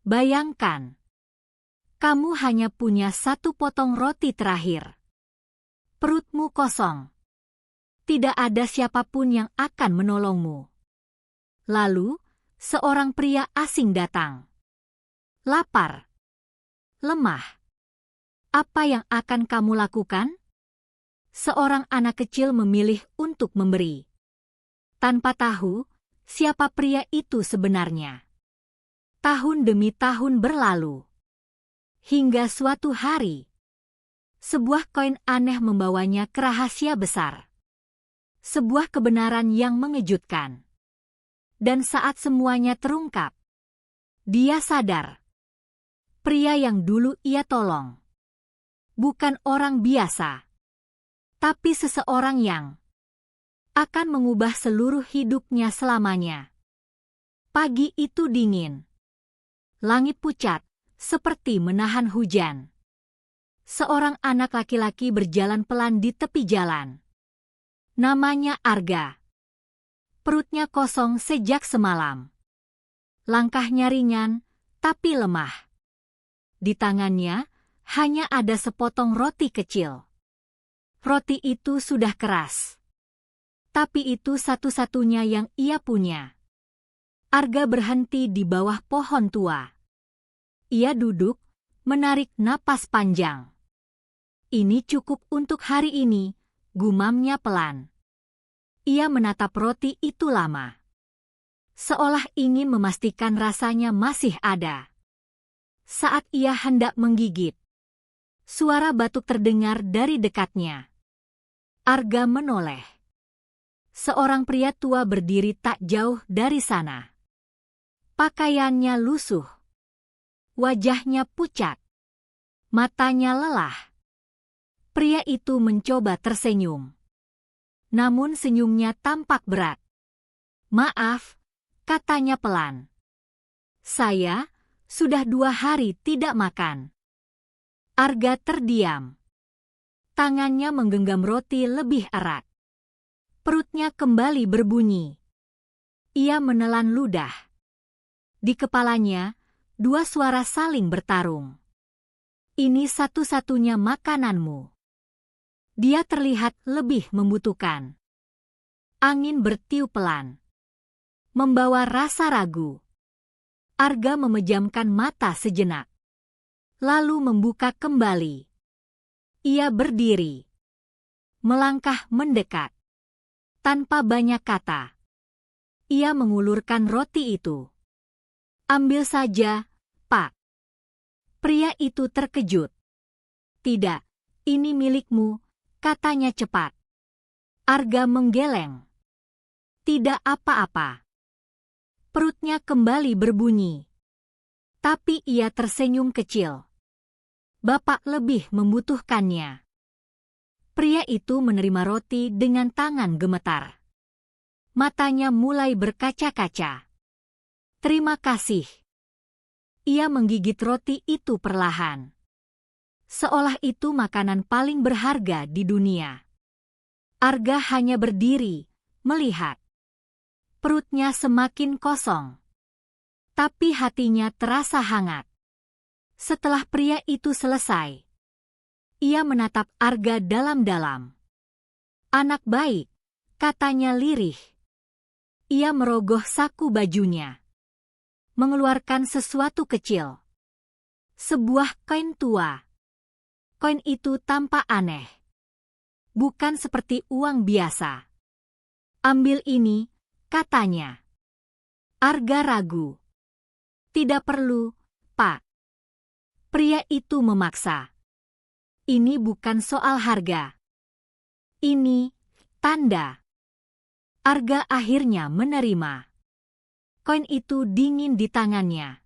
Bayangkan, kamu hanya punya satu potong roti terakhir. Perutmu kosong. Tidak ada siapapun yang akan menolongmu. Lalu, seorang pria asing datang. Lapar. Lemah. Apa yang akan kamu lakukan? Seorang anak kecil memilih untuk memberi. Tanpa tahu, siapa pria itu sebenarnya. Tahun demi tahun berlalu. Hingga suatu hari, sebuah koin aneh membawanya ke rahasia besar. Sebuah kebenaran yang mengejutkan. Dan saat semuanya terungkap, dia sadar. Pria yang dulu ia tolong bukan orang biasa, tapi seseorang yang akan mengubah seluruh hidupnya selamanya. Pagi itu dingin. Langit pucat, seperti menahan hujan. Seorang anak laki-laki berjalan pelan di tepi jalan. Namanya Arga. Perutnya kosong sejak semalam. Langkahnya ringan, tapi lemah. Di tangannya hanya ada sepotong roti kecil. Roti itu sudah keras. Tapi itu satu-satunya yang ia punya. Arga berhenti di bawah pohon tua. Ia duduk, menarik napas panjang. Ini cukup untuk hari ini, gumamnya pelan. Ia menatap roti itu lama. Seolah ingin memastikan rasanya masih ada. Saat ia hendak menggigit, suara batuk terdengar dari dekatnya. Arga menoleh. Seorang pria tua berdiri tak jauh dari sana. Pakaiannya lusuh. Wajahnya pucat. Matanya lelah. Pria itu mencoba tersenyum. Namun senyumnya tampak berat. "Maaf," katanya pelan. "Saya sudah 2 hari tidak makan." Arga terdiam. Tangannya menggenggam roti lebih erat. Perutnya kembali berbunyi. Ia menelan ludah. Di kepalanya, 2 suara saling bertarung. "Ini satu-satunya makananmu." Dia terlihat lebih membutuhkan. Angin bertiup pelan, membawa rasa ragu. Arga memejamkan mata sejenak, lalu membuka kembali. Ia berdiri, melangkah mendekat. Tanpa banyak kata, ia mengulurkan roti itu. "Ambil saja, Pak." Pria itu terkejut. "Tidak, ini milikmu," katanya cepat. Arga menggeleng. "Tidak apa-apa." Perutnya kembali berbunyi. Tapi ia tersenyum kecil. "Bapak lebih membutuhkannya." Pria itu menerima roti dengan tangan gemetar. Matanya mulai berkaca-kaca. "Terima kasih." Ia menggigit roti itu perlahan. Seolah itu makanan paling berharga di dunia. Arga hanya berdiri, melihat. Perutnya semakin kosong. Tapi hatinya terasa hangat. Setelah pria itu selesai, ia menatap Arga dalam-dalam. "Anak baik," katanya lirih. Ia merogoh saku bajunya, mengeluarkan sesuatu kecil. Sebuah koin tua. Koin itu tampak aneh. Bukan seperti uang biasa. "Ambil ini," katanya. Arga ragu. "Tidak perlu, Pak." Pria itu memaksa. "Ini bukan soal harga. Ini tanda." Arga akhirnya menerima. Koin itu dingin di tangannya.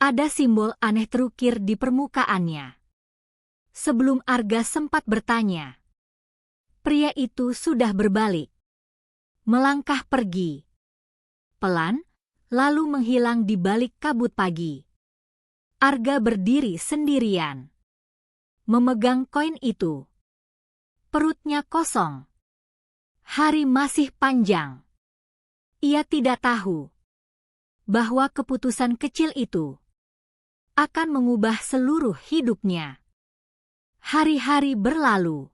Ada simbol aneh terukir di permukaannya. Sebelum Arga sempat bertanya, pria itu sudah berbalik. Melangkah pergi. Pelan, lalu menghilang di balik kabut pagi. Arga berdiri sendirian, memegang koin itu. Perutnya kosong. Hari masih panjang. Ia tidak tahu bahwa keputusan kecil itu akan mengubah seluruh hidupnya. Hari-hari berlalu.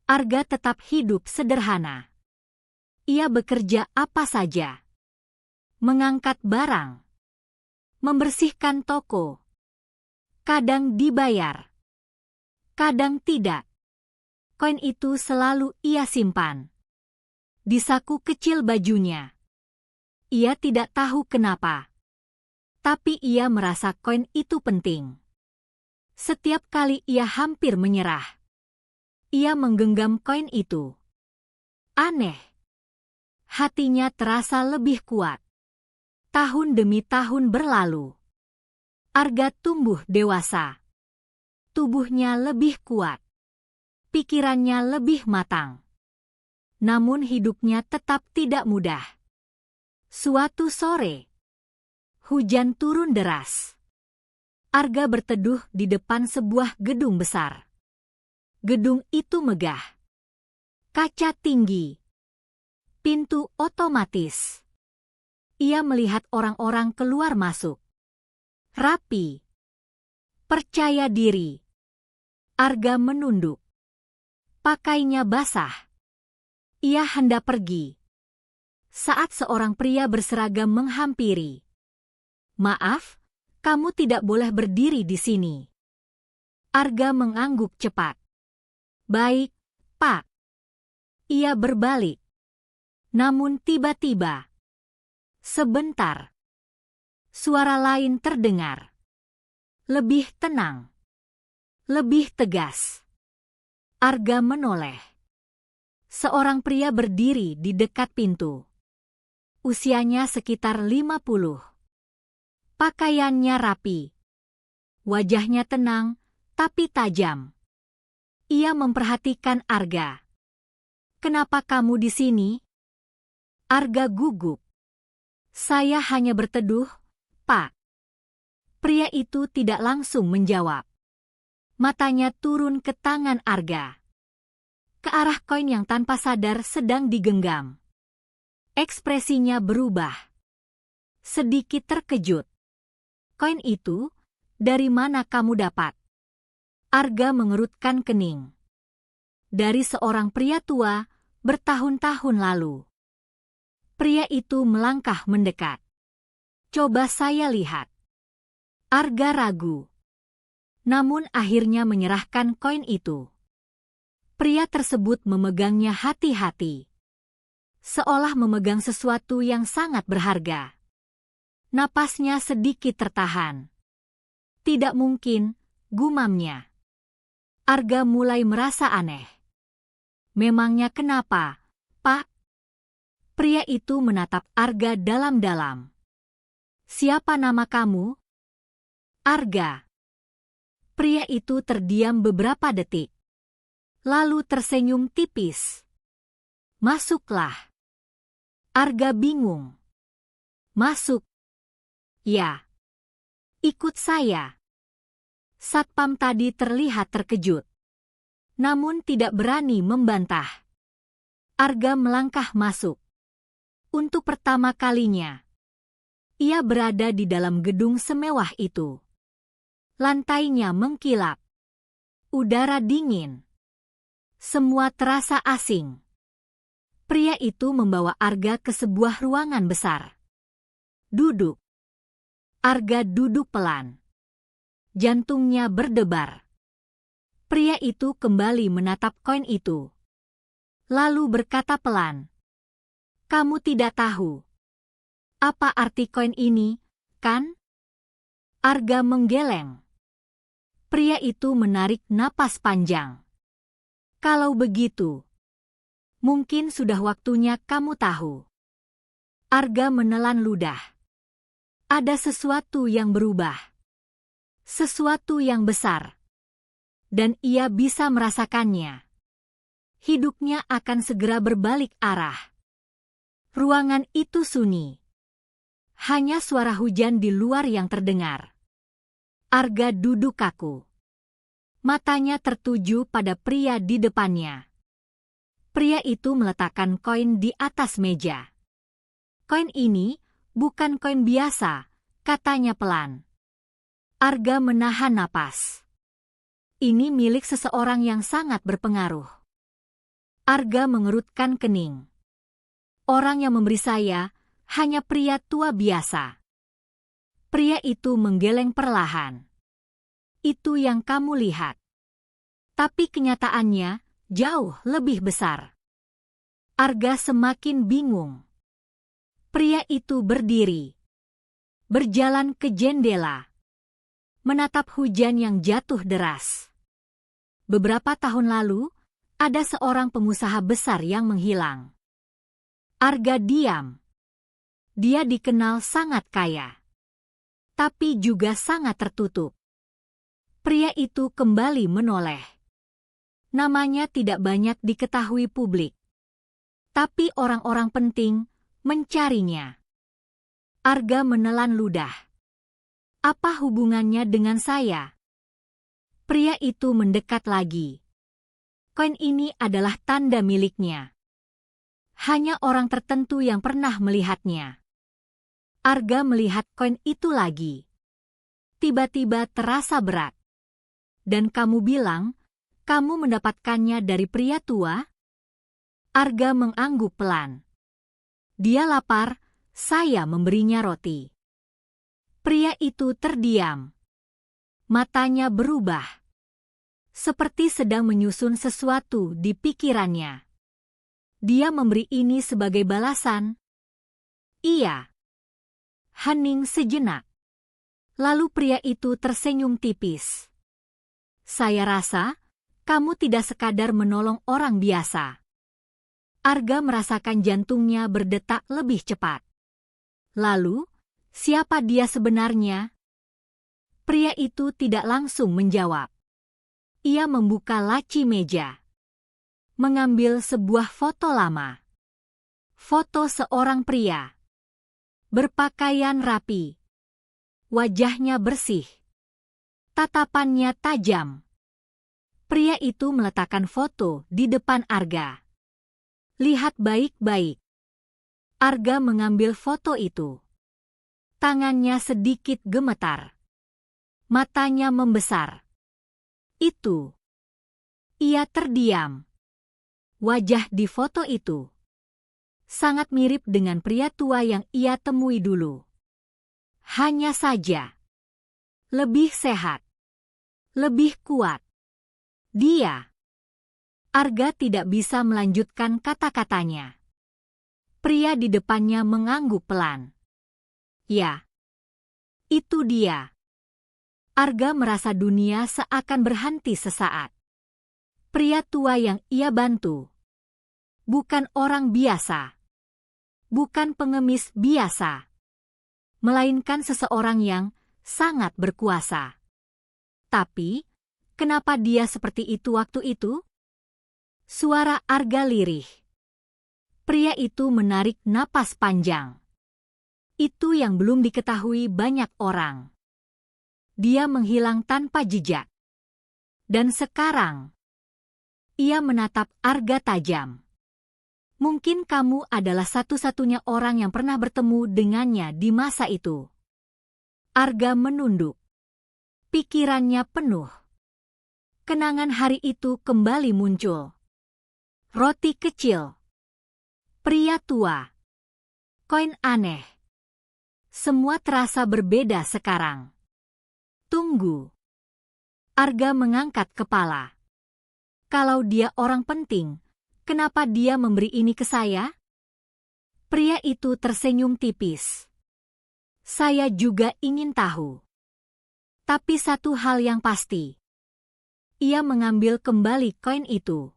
Arga tetap hidup sederhana. Ia bekerja apa saja. Mengangkat barang. Membersihkan toko. Kadang dibayar. Kadang tidak. Koin itu selalu ia simpan di saku kecil bajunya. Ia tidak tahu kenapa, tapi ia merasa koin itu penting. Setiap kali ia hampir menyerah, ia menggenggam koin itu. Aneh. Hatinya terasa lebih kuat. Tahun demi tahun berlalu. Arga tumbuh dewasa. Tubuhnya lebih kuat. Pikirannya lebih matang. Namun hidupnya tetap tidak mudah. Suatu sore, hujan turun deras. Arga berteduh di depan sebuah gedung besar. Gedung itu megah. Kaca tinggi. Pintu otomatis. Ia melihat orang-orang keluar masuk. Rapi. Percaya diri. Arga menunduk. Pakainya basah. Ia hendak pergi. Saat seorang pria berseragam menghampiri. Maaf, kamu tidak boleh berdiri di sini. Arga mengangguk cepat. Baik, Pak. Ia berbalik. Namun tiba-tiba, sebentar, suara lain terdengar. Lebih tenang. Lebih tegas. Arga menoleh. Seorang pria berdiri di dekat pintu. Usianya sekitar 50. Pakaiannya rapi. Wajahnya tenang, tapi tajam. Ia memperhatikan Arga. Kenapa kamu di sini? Arga gugup. Saya hanya berteduh, Pak. Pria itu tidak langsung menjawab. Matanya turun ke tangan Arga. Ke arah koin yang tanpa sadar sedang digenggam. Ekspresinya berubah. Sedikit terkejut. Koin itu, dari mana kamu dapat? Arga mengerutkan kening. Dari seorang pria tua, bertahun-tahun lalu. Pria itu melangkah mendekat. Coba saya lihat. Arga ragu. Namun akhirnya menyerahkan koin itu. Pria tersebut memegangnya hati-hati. Seolah memegang sesuatu yang sangat berharga. Napasnya sedikit tertahan. Tidak mungkin, gumamnya. Arga mulai merasa aneh. Memangnya kenapa, Pak? Pria itu menatap Arga dalam-dalam. Siapa nama kamu? Arga. Pria itu terdiam beberapa detik. Lalu tersenyum tipis. Masuklah. Arga bingung. Masuk. Ya. Ikut saya. Satpam tadi terlihat terkejut. Namun tidak berani membantah. Arga melangkah masuk. Untuk pertama kalinya, ia berada di dalam gedung semewah itu. Lantainya mengkilap. Udara dingin. Semua terasa asing. Pria itu membawa Arga ke sebuah ruangan besar. Duduk. Arga duduk pelan. Jantungnya berdebar. Pria itu kembali menatap koin itu. Lalu berkata pelan. Kamu tidak tahu. Apa arti koin ini, kan? Arga menggeleng. Pria itu menarik napas panjang. Kalau begitu, mungkin sudah waktunya kamu tahu. Arga menelan ludah. Ada sesuatu yang berubah. Sesuatu yang besar. Dan ia bisa merasakannya. Hidupnya akan segera berbalik arah. Ruangan itu sunyi. Hanya suara hujan di luar yang terdengar. Arga duduk kaku. Matanya tertuju pada pria di depannya. Pria itu meletakkan koin di atas meja. Koin ini bukan koin biasa, katanya pelan. Arga menahan napas. Ini milik seseorang yang sangat berpengaruh. Arga mengerutkan kening. Orang yang memberi saya hanya pria tua biasa. Pria itu menggeleng perlahan. Itu yang kamu lihat. Tapi kenyataannya jauh lebih besar. Arga semakin bingung. Pria itu berdiri. Berjalan ke jendela. Menatap hujan yang jatuh deras. Beberapa tahun lalu, ada seorang pengusaha besar yang menghilang. Arga diam. Dia dikenal sangat kaya. Tapi juga sangat tertutup. Pria itu kembali menoleh. Namanya tidak banyak diketahui publik. Tapi orang-orang penting mencarinya. Arga menelan ludah. Apa hubungannya dengan saya? Pria itu mendekat lagi. Koin ini adalah tanda miliknya. Hanya orang tertentu yang pernah melihatnya. Arga melihat koin itu lagi. Tiba-tiba terasa berat. Dan kamu bilang, kamu mendapatkannya dari pria tua? Arga mengangguk pelan. Dia lapar, saya memberinya roti. Pria itu terdiam. Matanya berubah. Seperti sedang menyusun sesuatu di pikirannya. Dia memberi ini sebagai balasan. Iya. Hening sejenak. Lalu pria itu tersenyum tipis. Saya rasa, kamu tidak sekadar menolong orang biasa. Arga merasakan jantungnya berdetak lebih cepat. Lalu, siapa dia sebenarnya? Pria itu tidak langsung menjawab. Ia membuka laci meja. Mengambil sebuah foto lama. Foto seorang pria. Berpakaian rapi. Wajahnya bersih. Tatapannya tajam. Pria itu meletakkan foto di depan Arga. Lihat baik-baik. Arga mengambil foto itu. Tangannya sedikit gemetar. Matanya membesar. Itu. Ia terdiam. Wajah di foto itu sangat mirip dengan pria tua yang ia temui dulu. Hanya saja lebih sehat, lebih kuat. Dia. Arga tidak bisa melanjutkan kata-katanya. Pria di depannya mengangguk pelan. Ya. Itu dia. Arga merasa dunia seakan berhenti sesaat. Pria tua yang ia bantu. Bukan orang biasa. Bukan pengemis biasa. Melainkan seseorang yang sangat berkuasa. Tapi, kenapa dia seperti itu waktu itu? Suara Arga lirih. Pria itu menarik napas panjang. Itu yang belum diketahui banyak orang. Dia menghilang tanpa jejak. Dan sekarang, ia menatap Arga tajam. Mungkin kamu adalah satu-satunya orang yang pernah bertemu dengannya di masa itu. Arga menunduk. Pikirannya penuh. Kenangan hari itu kembali muncul. Roti kecil. Pria tua. Koin aneh. Semua terasa berbeda sekarang. Tunggu. Arga mengangkat kepala. Kalau dia orang penting, kenapa dia memberi ini ke saya? Pria itu tersenyum tipis. Saya juga ingin tahu. Tapi satu hal yang pasti. Ia mengambil kembali koin itu.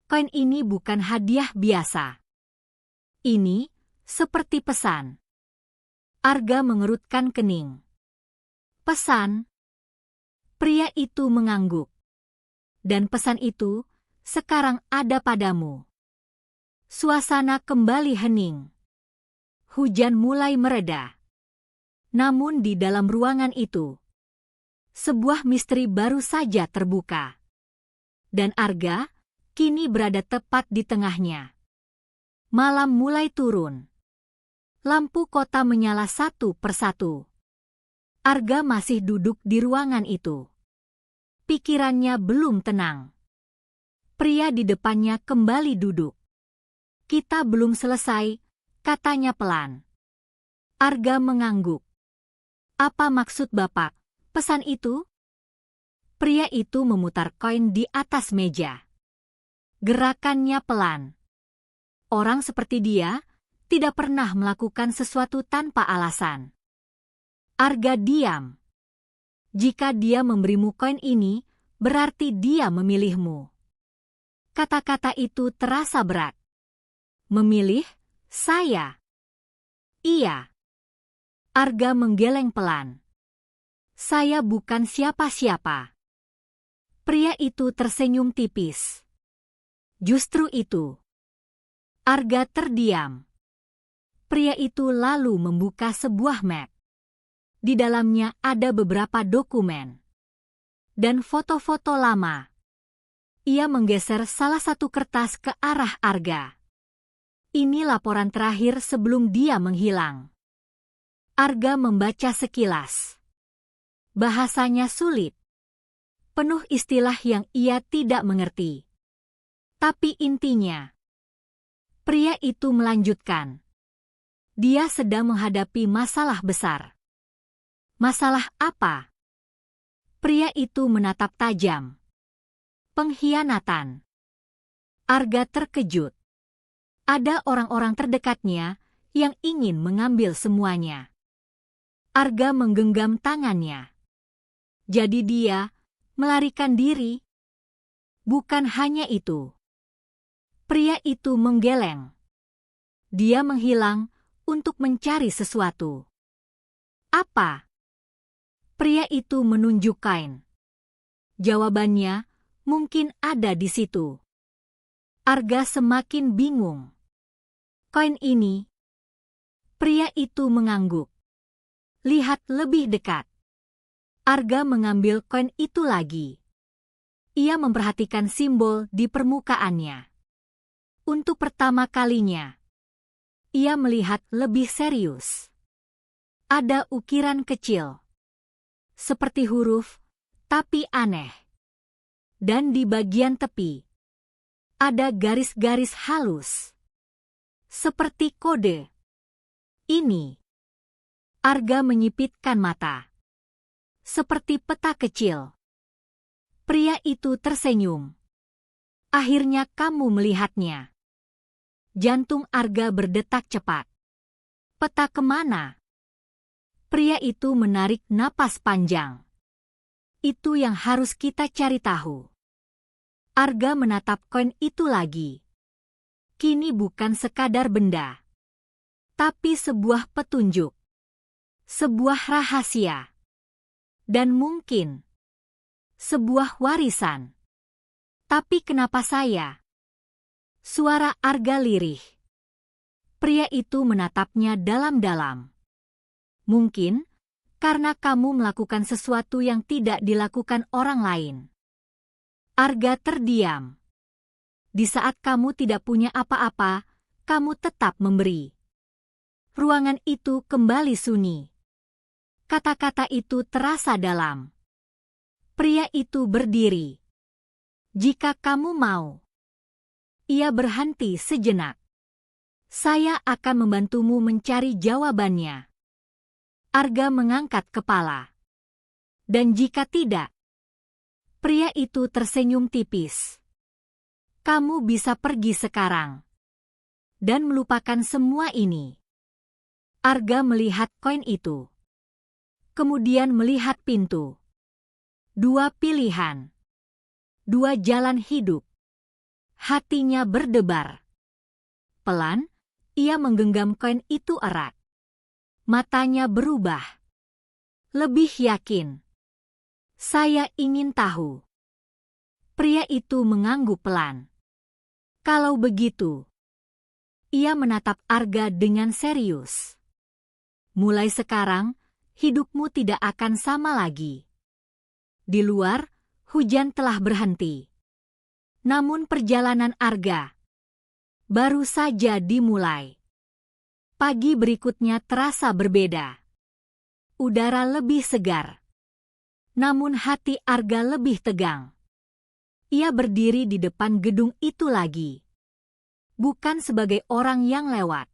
Koin ini bukan hadiah biasa. Ini seperti pesan. Arga mengerutkan kening. Pesan? Pria itu mengangguk. Dan pesan itu sekarang ada padamu. Suasana kembali hening. Hujan mulai mereda. Namun di dalam ruangan itu, sebuah misteri baru saja terbuka. Dan Arga kini berada tepat di tengahnya. Malam mulai turun. Lampu kota menyala satu persatu. Arga masih duduk di ruangan itu. Pikirannya belum tenang. Pria di depannya kembali duduk. "Kita belum selesai," katanya pelan. Arga mengangguk. "Apa maksud Bapak, pesan itu?" Pria itu memutar koin di atas meja. Gerakannya pelan. Orang seperti dia tidak pernah melakukan sesuatu tanpa alasan. Arga diam. "Jika dia memberimu koin ini, berarti dia memilihmu." Kata-kata itu terasa berat. "Memilih saya?" "Iya." Arga menggeleng pelan. "Saya bukan siapa-siapa." Pria itu tersenyum tipis. "Justru itu." Arga terdiam. Pria itu lalu membuka sebuah map. Di dalamnya ada beberapa dokumen dan foto-foto lama. Ia menggeser salah satu kertas ke arah Arga. "Ini laporan terakhir sebelum dia menghilang." Arga membaca sekilas. Bahasanya sulit. Penuh istilah yang ia tidak mengerti. Tapi intinya, pria itu melanjutkan. Dia sedang menghadapi masalah besar. "Masalah apa?" Pria itu menatap tajam. "Pengkhianatan." Arga terkejut. Ada orang-orang terdekatnya yang ingin mengambil semuanya. Arga menggenggam tangannya. Jadi dia melarikan diri? Bukan hanya itu. Pria itu menggeleng. Dia menghilang untuk mencari sesuatu. "Apa?" Pria itu menunjuk kain. Jawabannya mungkin ada di situ. Arga semakin bingung. "Koin ini?" Pria itu mengangguk. "Lihat lebih dekat." Arga mengambil koin itu lagi. Ia memperhatikan simbol di permukaannya. Untuk pertama kalinya, ia melihat lebih serius. Ada ukiran kecil, seperti huruf, tapi aneh. Dan di bagian tepi, ada garis-garis halus, seperti kode. "Ini." Arga menyipitkan mata. "Seperti peta kecil." Pria itu tersenyum. "Akhirnya kamu melihatnya." Jantung Arga berdetak cepat. "Peta kemana?" Pria itu menarik napas panjang. "Itu yang harus kita cari tahu." Arga menatap koin itu lagi. Kini bukan sekadar benda, tapi sebuah petunjuk. Sebuah rahasia. Dan mungkin sebuah warisan. "Tapi kenapa saya?" Suara Arga lirih. Pria itu menatapnya dalam-dalam. "Mungkin karena kamu melakukan sesuatu yang tidak dilakukan orang lain." Arga terdiam. "Di saat kamu tidak punya apa-apa, kamu tetap memberi." Ruangan itu kembali sunyi. Kata-kata itu terasa dalam. Pria itu berdiri. "Jika kamu mau." Ia berhenti sejenak. "Saya akan membantumu mencari jawabannya." Arga mengangkat kepala. "Dan jika tidak?" Pria itu tersenyum tipis. "Kamu bisa pergi sekarang dan melupakan semua ini." Arga melihat koin itu. Kemudian melihat pintu. Dua pilihan. Dua jalan hidup. Hatinya berdebar. Pelan, ia menggenggam koin itu erat. Matanya berubah. Lebih yakin. "Saya ingin tahu." Pria itu mengangguk pelan. "Kalau begitu." Ia menatap Arga dengan serius. "Mulai sekarang, hidupmu tidak akan sama lagi." Di luar, hujan telah berhenti. Namun perjalanan Arga baru saja dimulai. Pagi berikutnya terasa berbeda. udara lebih segar. Namun hati Arga lebih tegang. Ia berdiri di depan gedung itu lagi. Bukan sebagai orang yang lewat,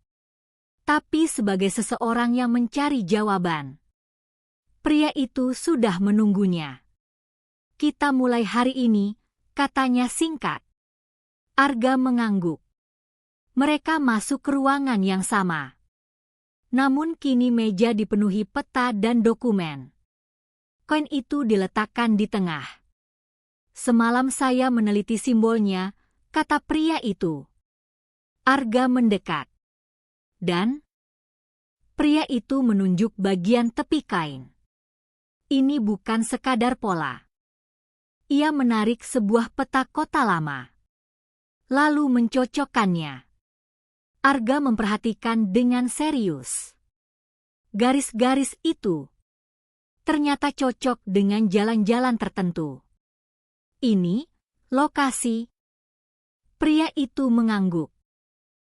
tapi sebagai seseorang yang mencari jawaban. Pria itu sudah menunggunya. "Kita mulai hari ini," katanya singkat. Arga mengangguk. Mereka masuk ke ruangan yang sama. Namun kini meja dipenuhi peta dan dokumen. Koin itu diletakkan di tengah. "Semalam saya meneliti simbolnya," kata pria itu. Arga mendekat. Dan pria itu menunjuk bagian tepi kain. Ini bukan sekadar pola. Ia menarik sebuah peta kota lama, lalu mencocokkannya. Arga memperhatikan dengan serius. Garis-garis itu ternyata cocok dengan jalan-jalan tertentu. "Ini lokasi." Pria itu mengangguk.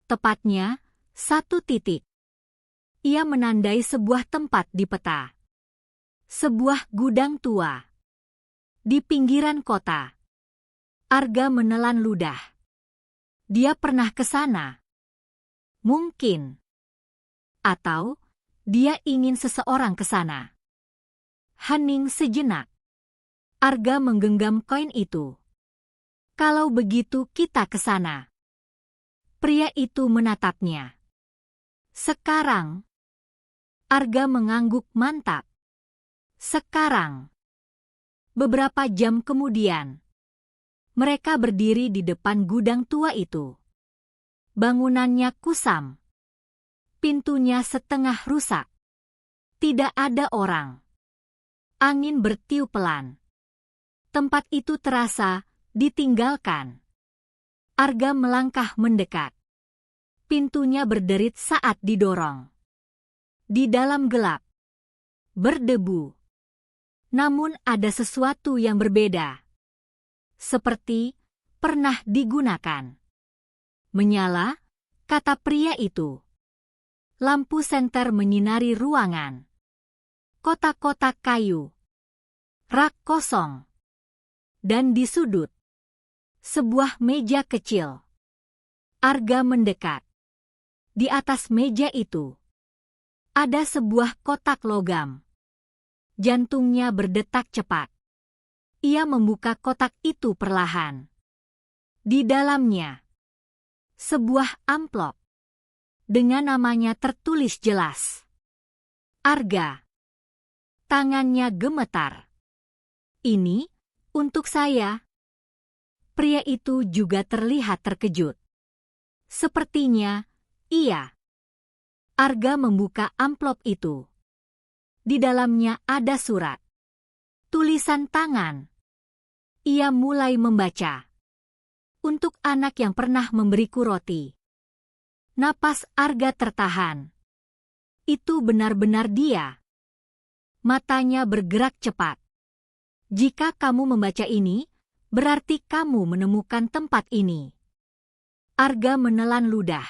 "Tepatnya 1 titik." Ia menandai sebuah tempat di peta. Sebuah gudang tua di pinggiran kota. Arga menelan ludah. Dia pernah ke sana. Mungkin. Atau dia ingin seseorang ke sana. Hening sejenak. Arga menggenggam koin itu. "Kalau begitu kita ke sana." Pria itu menatapnya. "Sekarang." Arga mengangguk mantap. "Sekarang." Beberapa jam kemudian, mereka berdiri di depan gudang tua itu. Bangunannya kusam. Pintunya setengah rusak. Tidak ada orang. Angin bertiup pelan. Tempat itu terasa ditinggalkan. Arga melangkah mendekat. Pintunya berderit saat didorong. Di dalam gelap, berdebu. Namun ada sesuatu yang berbeda. Seperti pernah digunakan. "Menyala," kata pria itu. Lampu senter menyinari ruangan. Kotak-kotak kayu. Rak kosong. Dan di sudut, sebuah meja kecil. Arga mendekat. Di atas meja itu ada sebuah kotak logam. Jantungnya berdetak cepat. Ia membuka kotak itu perlahan. Di dalamnya, sebuah amplop dengan namanya tertulis jelas. Arga. Tangannya gemetar. "Ini untuk saya." Pria itu juga terlihat terkejut. Sepertinya, iya. Arga membuka amplop itu. Di dalamnya ada surat. Tulisan tangan. Ia mulai membaca. "Untuk anak yang pernah memberiku roti." Napas Arga tertahan. Itu benar-benar dia. Matanya bergerak cepat. "Jika kamu membaca ini, berarti kamu menemukan tempat ini." Arga menelan ludah.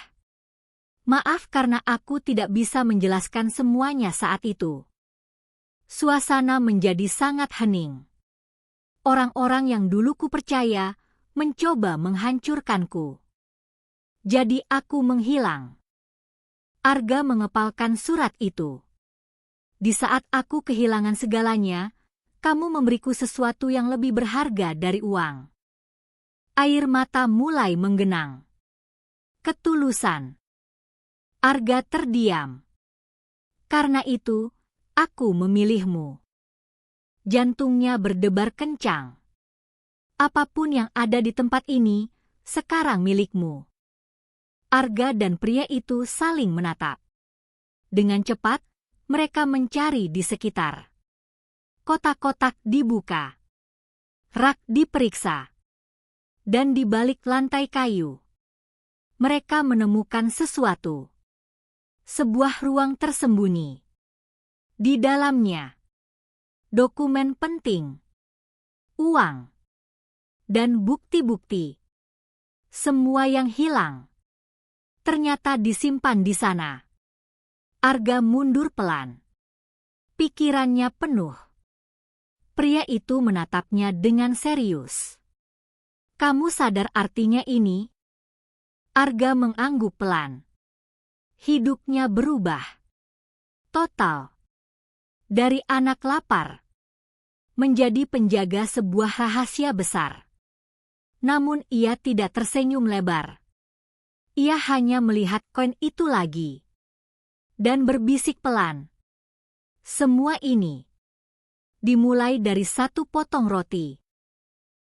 "Maaf karena aku tidak bisa menjelaskan semuanya saat itu." Suasana menjadi sangat hening. Orang-orang yang dulu kupercaya mencoba menghancurkanku. Jadi aku menghilang. Arga mengepalkan surat itu. "Di saat aku kehilangan segalanya, kamu memberiku sesuatu yang lebih berharga dari uang." Air mata mulai menggenang. Ketulusan. Arga terdiam. "Karena itu, aku memilihmu." Jantungnya berdebar kencang. "Apapun yang ada di tempat ini, sekarang milikmu." Arga dan pria itu saling menatap. Dengan cepat, mereka mencari di sekitar. Kotak-kotak dibuka. Rak diperiksa. Dan di balik lantai kayu, mereka menemukan sesuatu. Sebuah ruang tersembunyi. Di dalamnya, dokumen penting, uang, dan bukti-bukti. Semua yang hilang ternyata disimpan di sana. Arga mundur pelan. Pikirannya penuh. Pria itu menatapnya dengan serius. Kamu sadar artinya ini? Arga mengangguk pelan. Hidupnya berubah. Total. Dari anak lapar menjadi penjaga sebuah rahasia besar. Namun ia tidak tersenyum lebar. Ia hanya melihat koin itu lagi. Dan berbisik pelan. Semua ini dimulai dari satu potong roti.